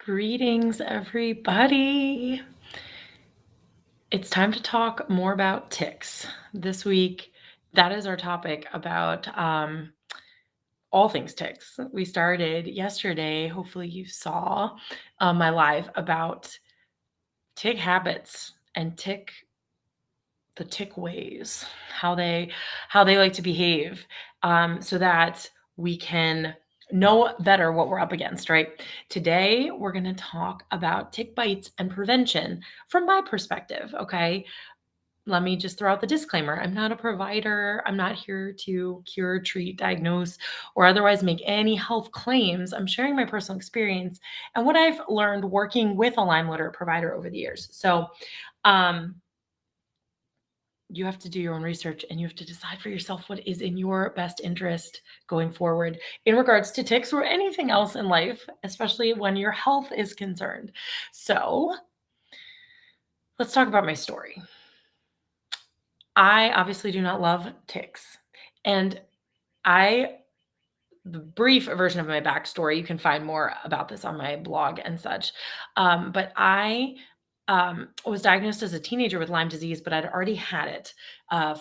Greetings, everybody. It's time to talk more about ticks. This week, that is our topic about all things ticks. We started yesterday. Hopefully, you saw my live about tick habits and the tick ways, how they like to behave, so that we can know better what we're up against, right? Today, we're going to talk about tick bites and prevention from my perspective, okay? Let me just throw out the disclaimer. I'm not a provider. I'm not here to cure, treat, diagnose, or otherwise make any health claims. I'm sharing my personal experience and what I've learned working with a Lyme literate provider over the years. So, you have to do your own research and you have to decide for yourself what is in your best interest going forward in regards to ticks or anything else in life, especially when your health is concerned. So let's talk about my story. I obviously do not love ticks. And the brief version of my backstory, you can find more about this on my blog and such. But I was diagnosed as a teenager with Lyme disease, but I'd already had it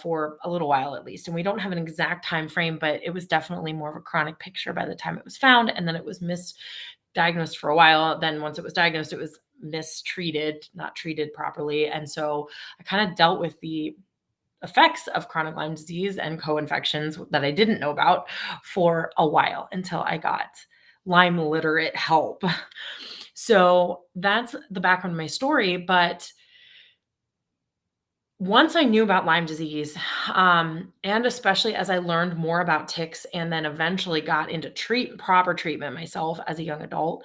for a little while at least. And we don't have an exact time frame, but it was definitely more of a chronic picture by the time it was found. And then it was misdiagnosed for a while. Then once it was diagnosed, it was mistreated, not treated properly. And so I kind of dealt with the effects of chronic Lyme disease and co-infections that I didn't know about for a while until I got Lyme literate help. So that's the background of my story. But once I knew about Lyme disease, and especially as I learned more about ticks and then eventually got into proper treatment myself as a young adult,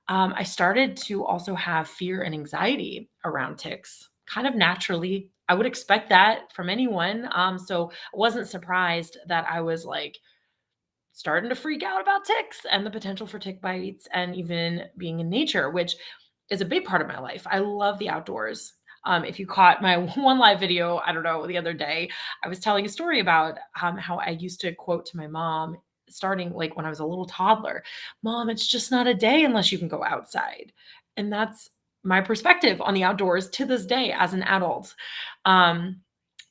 I started to also have fear and anxiety around ticks, kind of naturally. I would expect that from anyone. So I wasn't surprised that I was like starting to freak out about ticks and the potential for tick bites and even being in nature, which is a big part of my life. I love the outdoors. If you caught my one live video, I don't know, the other day, I was telling a story about how I used to quote to my mom starting like when I was a little toddler, "Mom, it's just not a day unless you can go outside." And that's my perspective on the outdoors to this day as an adult.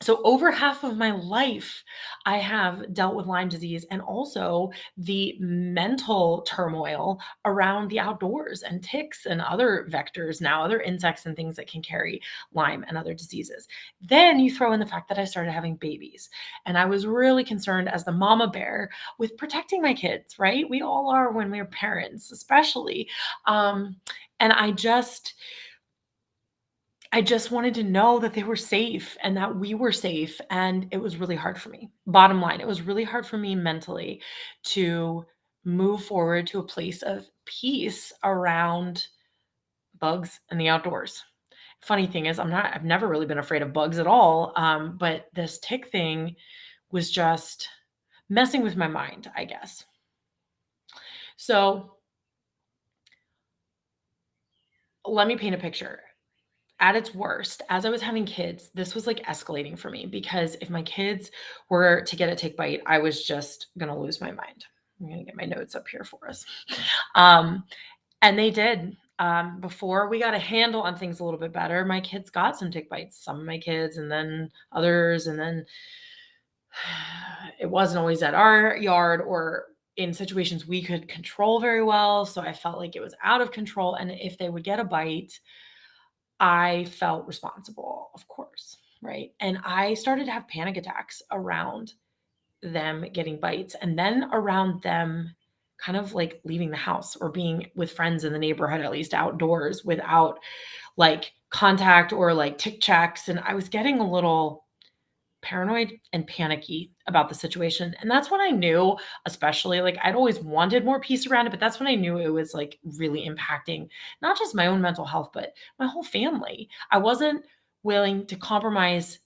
So over half of my life, I have dealt with Lyme disease and also the mental turmoil around the outdoors and ticks and other vectors now, other insects and things that can carry Lyme and other diseases. Then you throw in the fact that I started having babies and I was really concerned as the mama bear with protecting my kids, right? We all are when we're parents, especially. And I just wanted to know that they were safe and that we were safe. And it was really hard for me. Bottom line, it was really hard for me mentally to move forward to a place of peace around bugs and the outdoors. Funny thing is, I've never really been afraid of bugs at all. But this tick thing was just messing with my mind, I guess. So let me paint a picture. At its worst, as I was having kids, this was like escalating for me because if my kids were to get a tick bite, I was just going to lose my mind. I'm going to get my notes up here for us. And they did. Before we got a handle on things a little bit better, my kids got some tick bites, some of my kids, and then others. And then it wasn't always at our yard or in situations we could control very well. So I felt like it was out of control. And if they would get a bite, I felt responsible, of course, right? And I started to have panic attacks around them getting bites and then around them kind of like leaving the house or being with friends in the neighborhood, at least outdoors, without like contact or like tick checks. And I was getting a little paranoid and panicky about the situation. And that's when I knew, especially like I'd always wanted more peace around it, but that's when I knew it was like really impacting not just my own mental health, but my whole family. I wasn't willing to compromise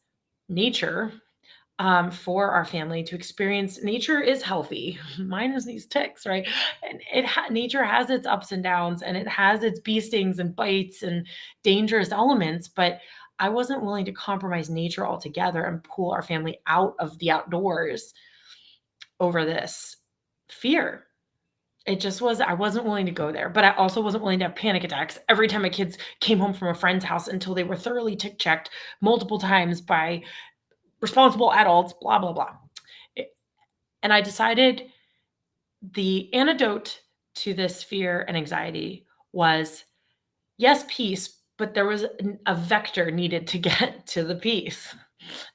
nature for our family to experience. Nature is healthy. Mine is these ticks, right? And nature has its ups and downs and it has its bee stings and bites and dangerous elements, but I wasn't willing to compromise nature altogether and pull our family out of the outdoors over this fear. It just was I wasn't willing to go there, but I also wasn't willing to have panic attacks every time my kids came home from a friend's house until they were thoroughly tick checked multiple times by responsible adults, blah, blah, blah. It and I decided the antidote to this fear and anxiety was, yes, peace, but there was a vector needed to get to the peace,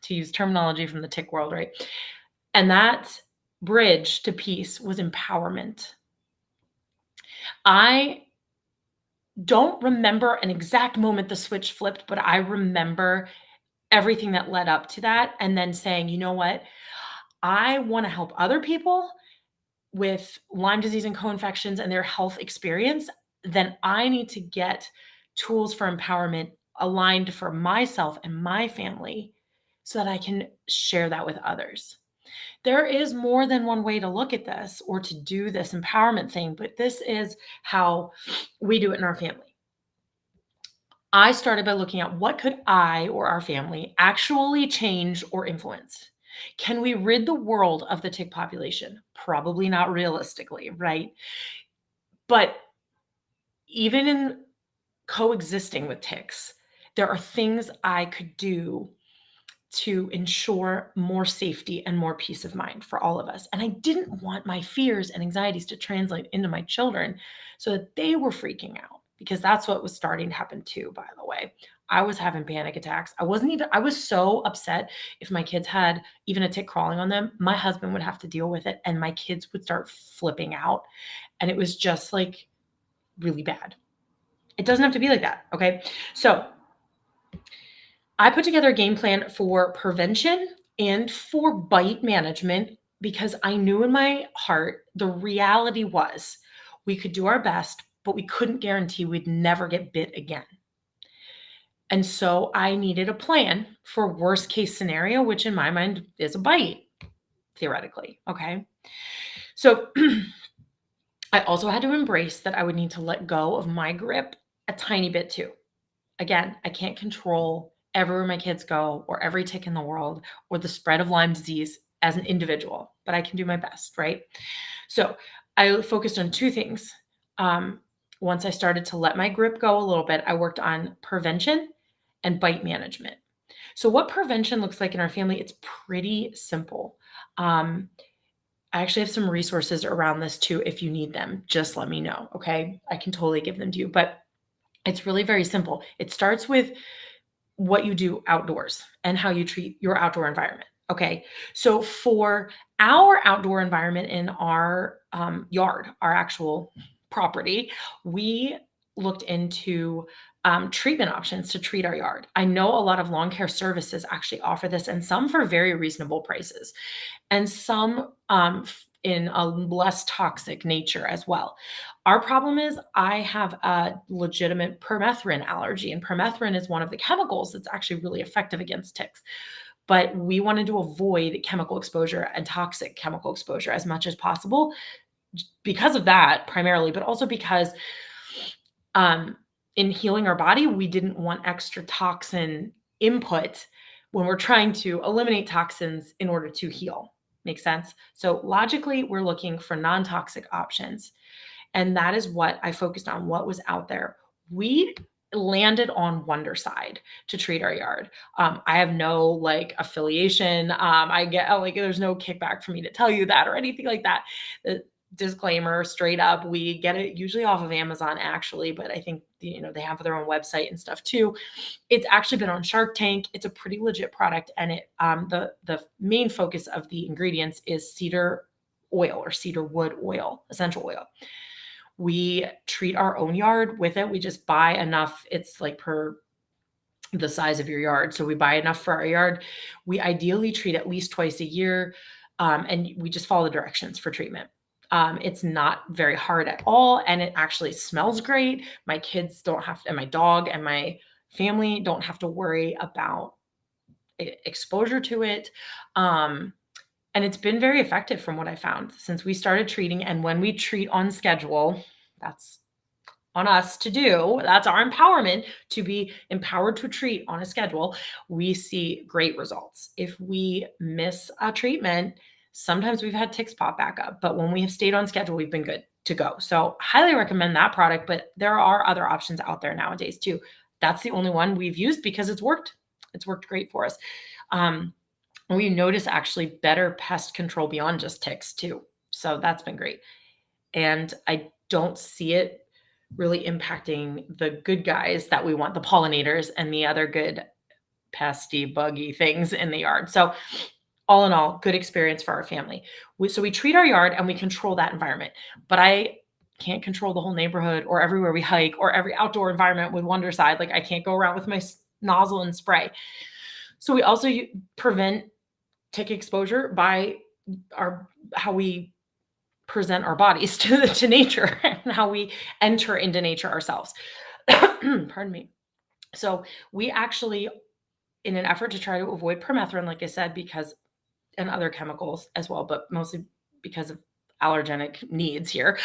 to use terminology from the tick world, right? And that bridge to peace was empowerment. I don't remember an exact moment the switch flipped, but I remember everything that led up to that and then saying, "You know what? I wanna help other people with Lyme disease and co-infections and their health experience, then I need to get tools for empowerment aligned for myself and my family so that I can share that with others." There is more than one way to look at this or to do this empowerment thing, but this is how we do it in our family. I started by looking at what could I or our family actually change or influence? Can we rid the world of the tick population? Probably not realistically, right? But even in coexisting with ticks, there are things I could do to ensure more safety and more peace of mind for all of us. And I didn't want my fears and anxieties to translate into my children so that they were freaking out because that's what was starting to happen too, by the way. I was having panic attacks. I was so upset if my kids had even a tick crawling on them, my husband would have to deal with it and my kids would start flipping out. And it was just like really bad. It doesn't have to be like that. Okay. So I put together a game plan for prevention and for bite management because I knew in my heart the reality was we could do our best, but we couldn't guarantee we'd never get bit again. And so I needed a plan for worst case scenario, which in my mind is a bite, theoretically. Okay. So I also had to embrace that I would need to let go of my grip a tiny bit too. Again, I can't control everywhere my kids go or every tick in the world or the spread of Lyme disease as an individual, but I can do my best, right? So I focused on two things. Once I started to let my grip go a little bit, I worked on prevention and bite management. So, what prevention looks like in our family, it's pretty simple. Um, I actually have some resources around this too. If you need them, just let me know. Okay. I can totally give them to you. But it's really very simple. It starts with what you do outdoors and how you treat your outdoor environment. Okay. So for our outdoor environment in our yard, our actual property, we looked into treatment options to treat our yard. I know a lot of lawn care services actually offer this, and some for very reasonable prices, and some in a less toxic nature as well. Our problem is I have a legitimate permethrin allergy, and permethrin is one of the chemicals that's actually really effective against ticks. But we wanted to avoid chemical exposure and toxic chemical exposure as much as possible because of that, primarily, but also because um, in healing our body, we didn't want extra toxin input when we're trying to eliminate toxins in order to heal. Make sense? So logically, we're looking for non-toxic options. And that is what I focused on, what was out there. We landed on Wonderside to treat our yard. I have no like affiliation. I get like there's no kickback for me to tell you that or anything like that. Disclaimer, straight up, we get it usually off of Amazon actually, but I think they have their own website and stuff too. It's actually been on Shark Tank. It's a pretty legit product, and it the main focus of the ingredients is cedar oil or cedar wood oil, essential oil. We treat our own yard with it. We just buy enough. It's like per the size of your yard. So we buy enough for our yard. We ideally treat at least twice a year, and we just follow the directions for treatment. It's not very hard at all, and it actually smells great. My kids don't have to, and my dog and my family don't have to worry about exposure to it. And it's been very effective from what I found since we started treating. And when we treat on schedule, that's on us to do. That's our empowerment to be empowered to treat on a schedule. We see great results. If we miss a treatment, Sometimes we've had ticks pop back up, but when we have stayed on schedule, we've been good to go. So highly recommend that product, but there are other options out there nowadays too. That's the only one we've used because it's worked. It's worked great for us. We notice actually better pest control beyond just ticks too. So that's been great. And I don't see it really impacting the good guys that we want, the pollinators and the other good pesty, buggy things in the yard. So all in all, good experience for our family. So we treat our yard and we control that environment. But I can't control the whole neighborhood or everywhere we hike or every outdoor environment with Wondercide. Like I can't go around with my nozzle and spray. So we also prevent tick exposure by how we present our bodies to nature and how we enter into nature ourselves. Pardon me. So we actually, in an effort to try to avoid permethrin, like I said, and other chemicals as well, but mostly because of allergenic needs here,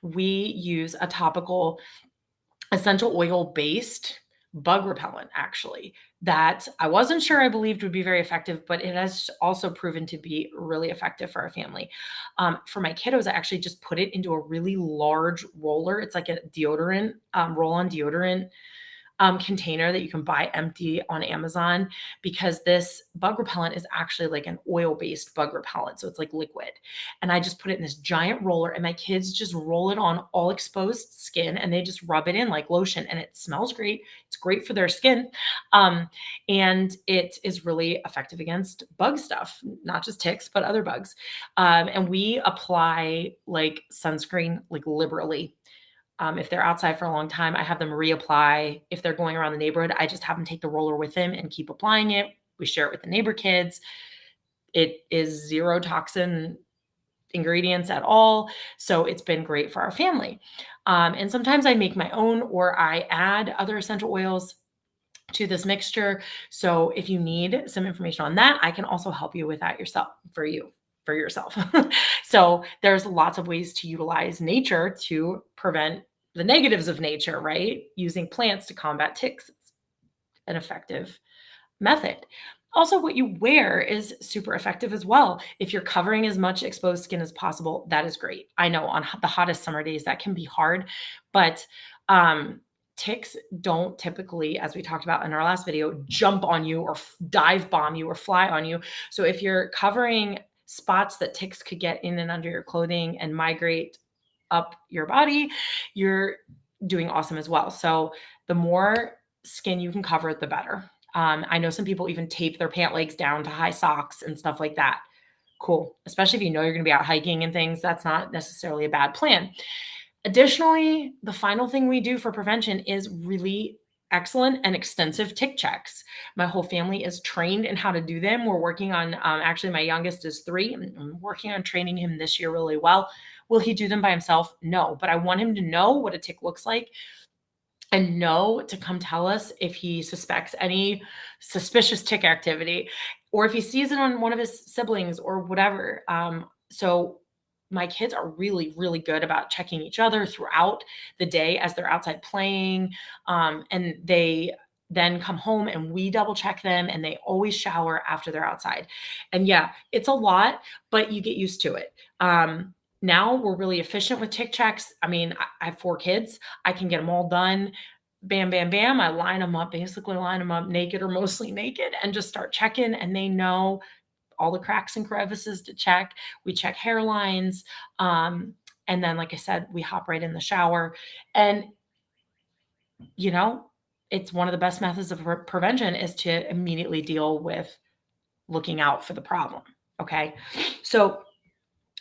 we use a topical essential oil based bug repellent, actually, that I wasn't sure I believed would be very effective, but it has also proven to be really effective for our family. For my kiddos, I actually just put it into a really large roller. It's like a deodorant, roll-on deodorant container that you can buy empty on Amazon, because this bug repellent is actually like an oil-based bug repellent. So it's like liquid. And I just put it in this giant roller and my kids just roll it on all exposed skin and they just rub it in like lotion, and it smells great. It's great for their skin. And it is really effective against bug stuff, not just ticks, but other bugs. And we apply like sunscreen, like liberally. If they're outside for a long time, I have them reapply. If they're going around the neighborhood, I just have them take the roller with them and keep applying it. We share it with the neighbor kids. It is zero toxin ingredients at all. So it's been great for our family. And sometimes I make my own, or I add other essential oils to this mixture. So if you need some information on that, I can also help you with that for yourself. So there's lots of ways to utilize nature to prevent the negatives of nature, right? Using plants to combat ticks. It's an effective method. Also, what you wear is super effective as well. If you're covering as much exposed skin as possible, that is great. I know on the hottest summer days that can be hard, but ticks don't typically, as we talked about in our last video, jump on you or dive bomb you or fly on you. So if you're covering spots that ticks could get in and under your clothing and migrate up your body, you're doing awesome as well. So the more skin you can cover, the better. I know some people even tape their pant legs down to high socks and stuff like that. Cool. Especially if you know you're going to be out hiking and things, that's not necessarily a bad plan. Additionally, the final thing we do for prevention is really excellent and extensive tick checks. My whole family is trained in how to do them. We're working on, actually, my youngest is 3. I'm working on training him this year really well. Will he do them by himself? No, but I want him to know what a tick looks like and know to come tell us if he suspects any suspicious tick activity or if he sees it on one of his siblings or whatever. So my kids are really, really good about checking each other throughout the day as they're outside playing. And they then come home and we double check them, and they always shower after they're outside. And yeah, it's a lot, but you get used to it. Now we're really efficient with tick checks. I mean, I have 4 kids. I can get them all done. Bam, bam, bam. I basically line them up naked or mostly naked, and just start checking. And they know all the cracks and crevices to check. We check hairlines. And then, like I said, we hop right in the shower. And, it's one of the best methods of prevention is to immediately deal with looking out for the problem. Okay. So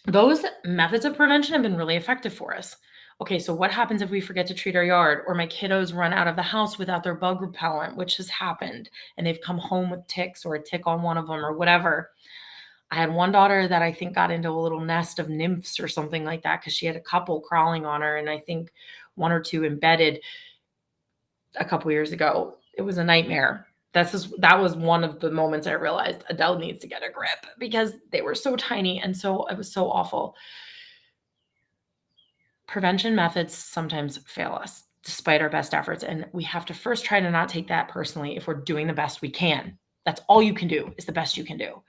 those methods of prevention have been really effective for us. Okay, so what happens if we forget to treat our yard, or my kiddos run out of the house without their bug repellent, which has happened, and they've come home with ticks or a tick on one of them or whatever? I had one daughter that I think got into a little nest of nymphs or something like that because she had a couple crawling on her, and I think 1 or 2 embedded a couple years ago. It was a nightmare. That was one of the moments I realized Adele needs to get a grip, because they were so tiny, and so it was so awful. Prevention methods sometimes fail us despite our best efforts, and we have to first try to not take that personally if we're doing the best we can. That's all you can do, is the best you can do.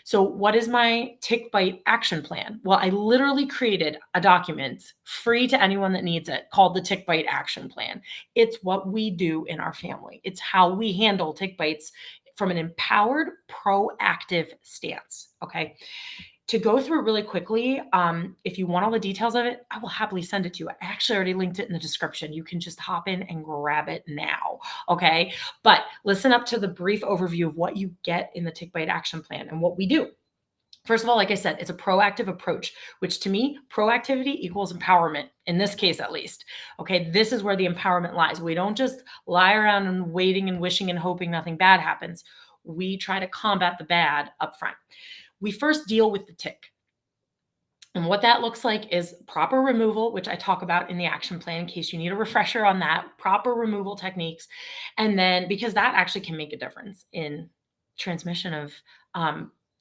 So what is my tick bite action plan? Well, I literally created a document free to anyone that needs it called the tick bite action plan. It's what we do in our family. It's how we handle tick bites from an empowered, proactive stance. Okay. To go through it really quickly, if you want all the details of it, I will happily send it to you. I actually already linked it in the description. You can just hop in and grab it now, okay? But listen up to the brief overview of what you get in the Tick Bite Action Plan and what we do. First of all, like I said, it's a proactive approach, which to me, proactivity equals empowerment, in this case at least. Okay, this is where the empowerment lies. We don't just lie around and waiting and wishing and hoping nothing bad happens. We try to combat the bad up front. We first deal with the tick. And what that looks like is proper removal, which I talk about in the action plan in case you need a refresher on that, proper removal techniques. And then because that actually can make a difference in transmission of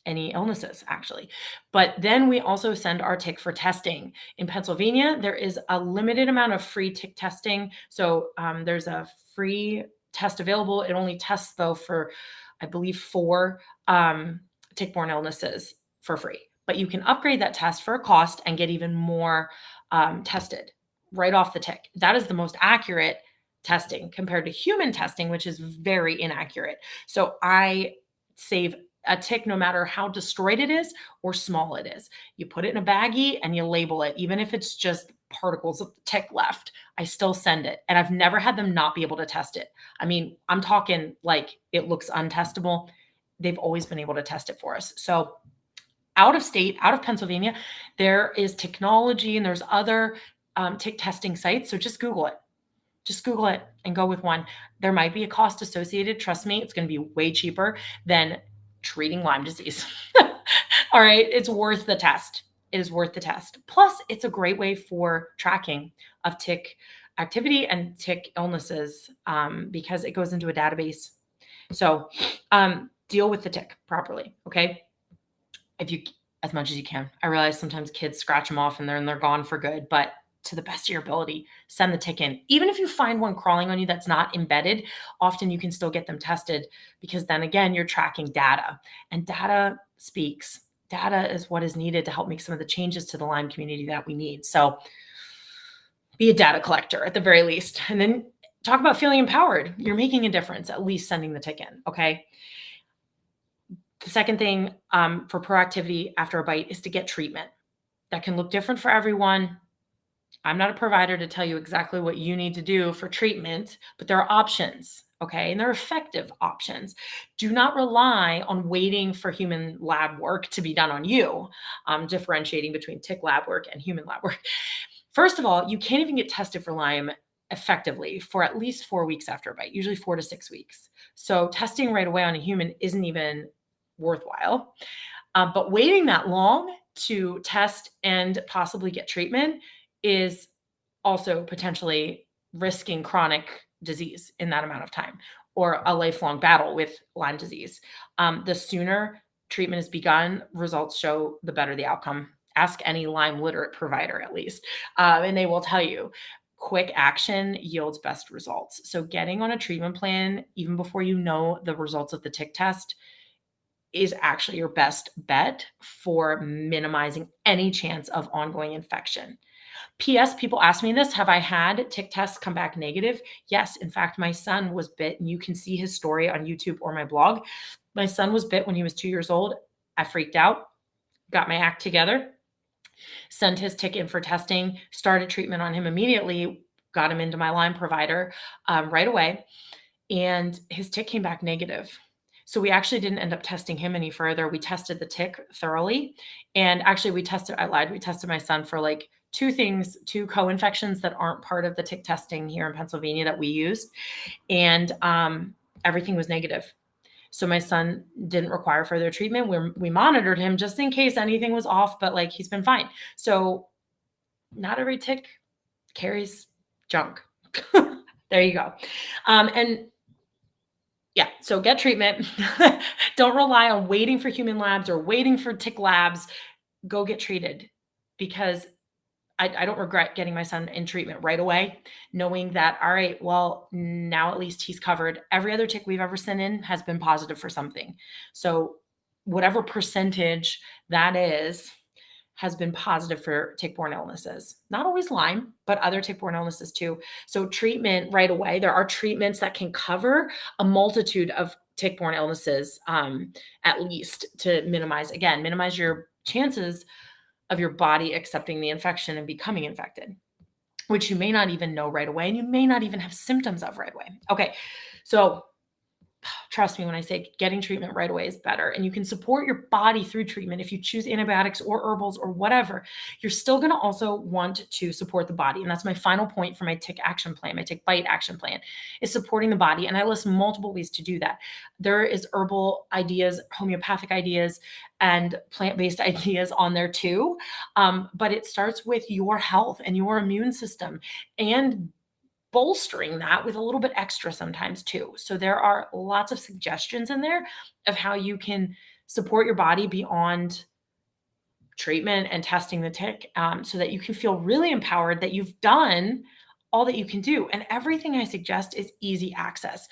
any illnesses, actually. But then we also send our tick for testing. In Pennsylvania, there is a limited amount of free tick testing. So there's a free test available. It only tests, though, for, I believe, 4 tick-borne illnesses for free. But you can upgrade that test for a cost and get even more tested right off the tick. That is the most accurate testing compared to human testing, which is very inaccurate. So I save a tick no matter how destroyed it is or small it is. You put it in a baggie and you label it, even if it's just particles of the tick left. I still send it. And I've never had them not be able to test it. I mean, I'm talking like it looks untestable. They've always been able to test it for us. So out of state, out of Pennsylvania, there is technology and there's other tick testing sites. So just Google it. Just Google it and go with one. There might be a cost associated. Trust me, it's going to be way cheaper than treating Lyme disease. All right. It's worth the test. It is worth the test. Plus, it's a great way for tracking of tick activity and tick illnesses because it goes into a database. So deal with the tick properly. Okay. If you, as much as you can. I realize sometimes kids scratch them off and they're gone for good, but to the best of your ability, send the tick in. Even if you find one crawling on you that's not embedded, often you can still get them tested because then again, you're tracking data and data speaks. Data is what is needed to help make some of the changes to the Lyme community that we need. So be a data collector at the very least. And then talk about feeling empowered. You're making a difference, at least sending the tick in, okay? The second thing for proactivity after a bite is to get treatment. That can look different for everyone. I'm not a provider to tell you exactly what you need to do for treatment, but there are options, okay? And they're effective options. Do not rely on waiting for human lab work to be done on you, differentiating between tick lab work and human lab work. First of all, you can't even get tested for Lyme effectively for at least 4 weeks after a bite, usually 4 to 6 weeks. So testing right away on a human isn't even worthwhile. But waiting that long to test and possibly get treatment is also potentially risking chronic disease in that amount of time or a lifelong battle with Lyme disease. The sooner treatment is begun, results show, the better the outcome. Ask any Lyme literate provider at least, and they will tell you quick action yields best results. So getting on a treatment plan, even before you know the results of the tick test, is actually your best bet for minimizing any chance of ongoing infection. P.S. People ask me this, have I had tick tests come back negative? Yes. In fact, my son was bit, and you can see his story on YouTube or my blog. My son was bit when he was 2 years old. I freaked out, got my act together, sent his tick in for testing, started treatment on him immediately, got him into my Lyme provider right away, and his tick came back negative. So we actually didn't end up testing him any further. We tested the tick thoroughly. And actually we tested my son for like 2 co-infections that aren't part of the tick testing here in Pennsylvania that we used. And everything was negative. So my son didn't require further treatment. We monitored him just in case anything was off, but like he's been fine. So not every tick carries junk. There you go. And yeah, so get treatment. Don't rely on waiting for human labs or waiting for tick labs. Go get treated because I don't regret getting my son in treatment right away, knowing that, all right, well, now at least he's covered. Every other tick we've ever sent in has been positive for something. So whatever percentage that is, has been positive for tick-borne illnesses. Not always Lyme, but other tick-borne illnesses too. So treatment right away, there are treatments that can cover a multitude of tick-borne illnesses, at least to minimize your chances of your body accepting the infection and becoming infected, which you may not even know right away, and you may not even have symptoms of right away. Okay, so trust me when I say getting treatment right away is better. And you can support your body through treatment. If you choose antibiotics or herbals or whatever, you're still going to also want to support the body. And that's my final point for my tick action plan, my tick bite action plan, is supporting the body. And I list multiple ways to do that. There is herbal ideas, homeopathic ideas, and plant-based ideas on there too. But it starts with your health and your immune system, and bolstering that with a little bit extra sometimes too. So there are lots of suggestions in there of how you can support your body beyond treatment and testing the tick, so that you can feel really empowered that you've done all that you can do. And everything I suggest is easy access.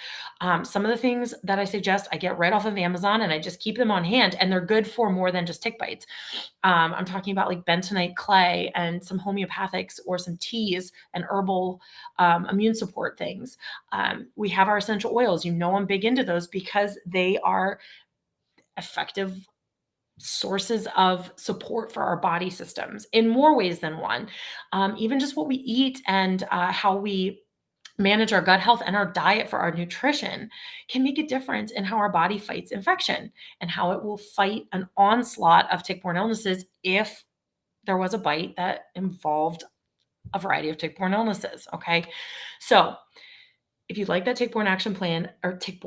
Some of the things that I suggest, I get right off of Amazon and I just keep them on hand, and they're good for more than just tick bites. I'm talking about like bentonite clay and some homeopathics or some teas and herbal immune support things. We have our essential oils. You know, I'm big into those because they are effective sources of support for our body systems in more ways than one. Even just what we eat and how we manage our gut health and our diet for our nutrition can make a difference in how our body fights infection and how it will fight an onslaught of tick-borne illnesses if there was a bite that involved a variety of tick-borne illnesses. Okay. So if you'd like that tick-borne action plan, or tick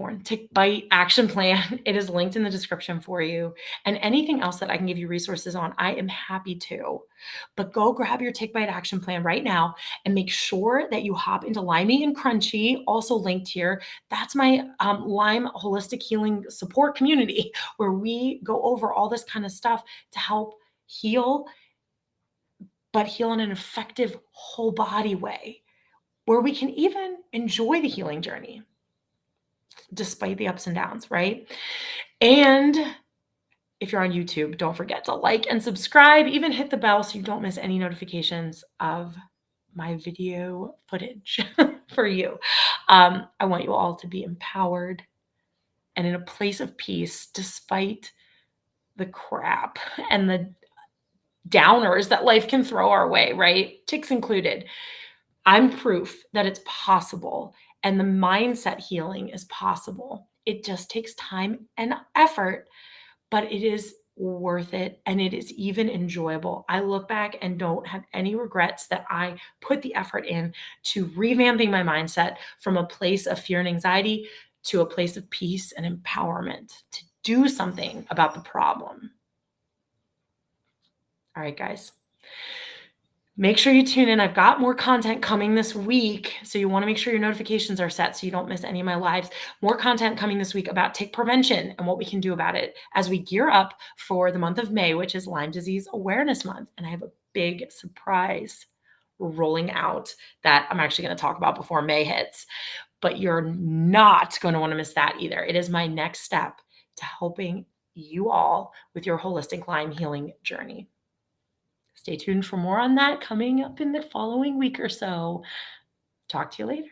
bite action plan, it is linked in the description for you. And anything else that I can give you resources on, I am happy to. But go grab your tick bite action plan right now and make sure that you hop into Lyme-y and Crunchy, also linked here. That's my Lyme holistic healing support community where we go over all this kind of stuff to help heal, but heal in an effective whole body way, where we can even enjoy the healing journey despite the ups and downs, right? And if you're on YouTube, don't forget to like and subscribe, even hit the bell so you don't miss any notifications of my video footage for you. I want you all to be empowered and in a place of peace despite the crap and the downers that life can throw our way, right? Ticks included. I'm proof that it's possible, and the mindset healing is possible. It just takes time and effort, but it is worth it, and it is even enjoyable. I look back and don't have any regrets that I put the effort in to revamping my mindset from a place of fear and anxiety to a place of peace and empowerment to do something about the problem. All right, guys. Make sure you tune in. I've got more content coming this week. So you want to make sure your notifications are set so you don't miss any of my lives. More content coming this week about tick prevention and what we can do about it as we gear up for the month of May, which is Lyme Disease Awareness Month. And I have a big surprise rolling out that I'm actually going to talk about before May hits. But you're not going to want to miss that either. It is my next step to helping you all with your holistic Lyme healing journey. Stay tuned for more on that coming up in the following week or so. Talk to you later.